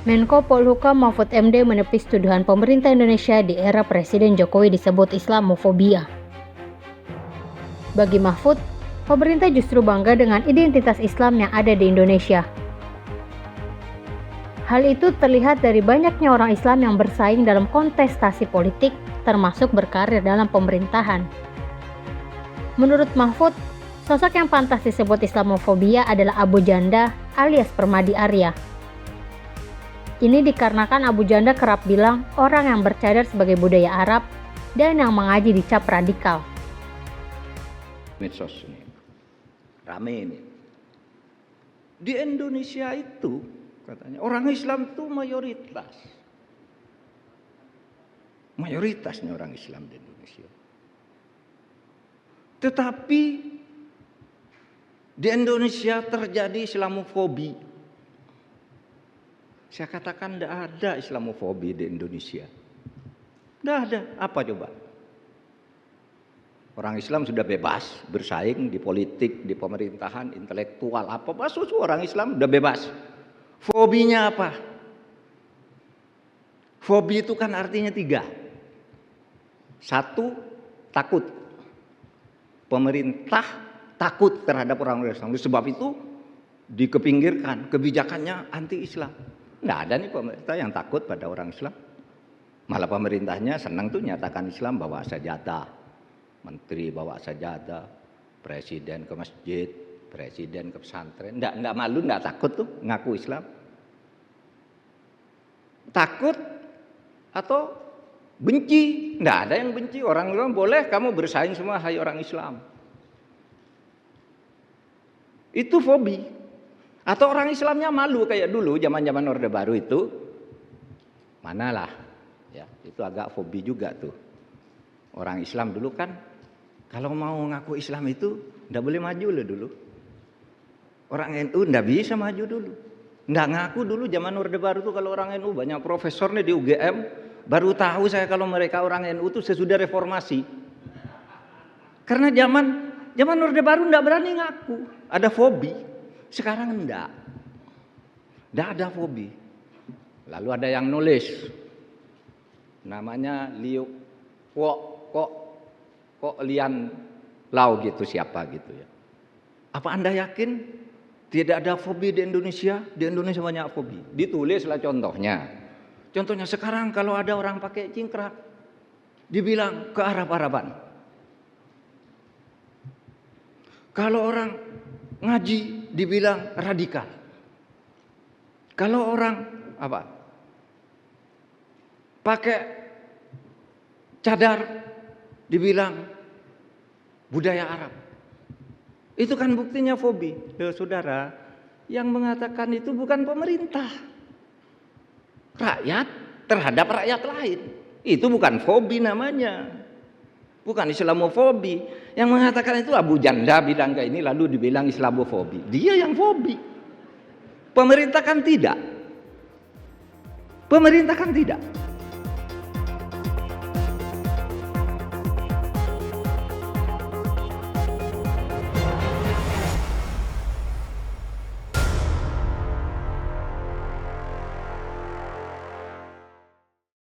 Menko Polhukam Mahfud MD menepis tuduhan pemerintah Indonesia di era Presiden Jokowi disebut Islamofobia. Bagi Mahfud, pemerintah justru bangga dengan identitas Islam yang ada di Indonesia. Hal itu terlihat dari banyaknya orang Islam yang bersaing dalam kontestasi politik, termasuk berkarir dalam pemerintahan. Menurut Mahfud, sosok yang pantas disebut Islamofobia adalah Abu Janda alias Permadi Arya. Ini dikarenakan Abu Janda kerap bilang orang yang bercadar sebagai budaya Arab dan yang mengaji dicap radikal. Medsos ini rame ini. Di Indonesia itu katanya orang Islam itu mayoritas. Mayoritasnya orang Islam di Indonesia. Tetapi di Indonesia terjadi Islamofobi. Saya katakan tidak ada Islamofobi di Indonesia. Tidak ada. Apa coba? Orang Islam sudah bebas bersaing di politik, di pemerintahan, intelektual, apa masuk orang Islam sudah bebas. Fobinya apa? Fobi itu kan artinya 3. 1, takut. Pemerintah takut terhadap orang Islam. Sebab itu dikepinggirkan, kebijakannya anti-Islam. Nggak ada nih pemerintah yang takut pada orang Islam. Malah pemerintahnya senang tuh nyatakan Islam bawa sajadah. Menteri bawa sajadah, presiden ke masjid, presiden ke pesantren. Nggak malu, nggak takut tuh ngaku Islam. Takut atau benci? Nggak ada yang benci. Orang Islam boleh kamu bersaing semua, hai orang Islam. Itu fobi. Atau orang Islamnya malu kayak dulu zaman-zaman Orde Baru itu. Manalah. Ya, itu agak fobi juga tuh. Orang Islam dulu kan kalau mau ngaku Islam itu enggak boleh maju loh dulu. Orang NU enggak bisa maju dulu. Enggak ngaku dulu zaman Orde Baru tuh kalau orang NU banyak profesornya di UGM baru tahu saya kalau mereka orang NU tuh sesudah reformasi. Karena zaman Orde Baru enggak berani ngaku, ada fobi. Sekarang enggak ada fobi. Lalu ada yang nulis, namanya Liu kok Lian Lau gitu siapa gitu ya. Apa Anda yakin tidak ada fobi di Indonesia? Di Indonesia banyak fobi. Ditulislah contohnya. Contohnya sekarang kalau ada orang pakai cingkrang, dibilang ke Arab-Araban. Kalau orang ngaji dibilang radikal. Kalau orang pakai cadar dibilang budaya Arab. Itu kan buktinya fobi. Saudara, yang mengatakan itu bukan pemerintah. Rakyat terhadap rakyat lain. Itu bukan fobi namanya. Bukan Islamofobi. Yang mengatakan itu Abu Janda bilang kayak ini lalu dibilang Islamofobi. Dia yang fobi. Pemerintah kan tidak.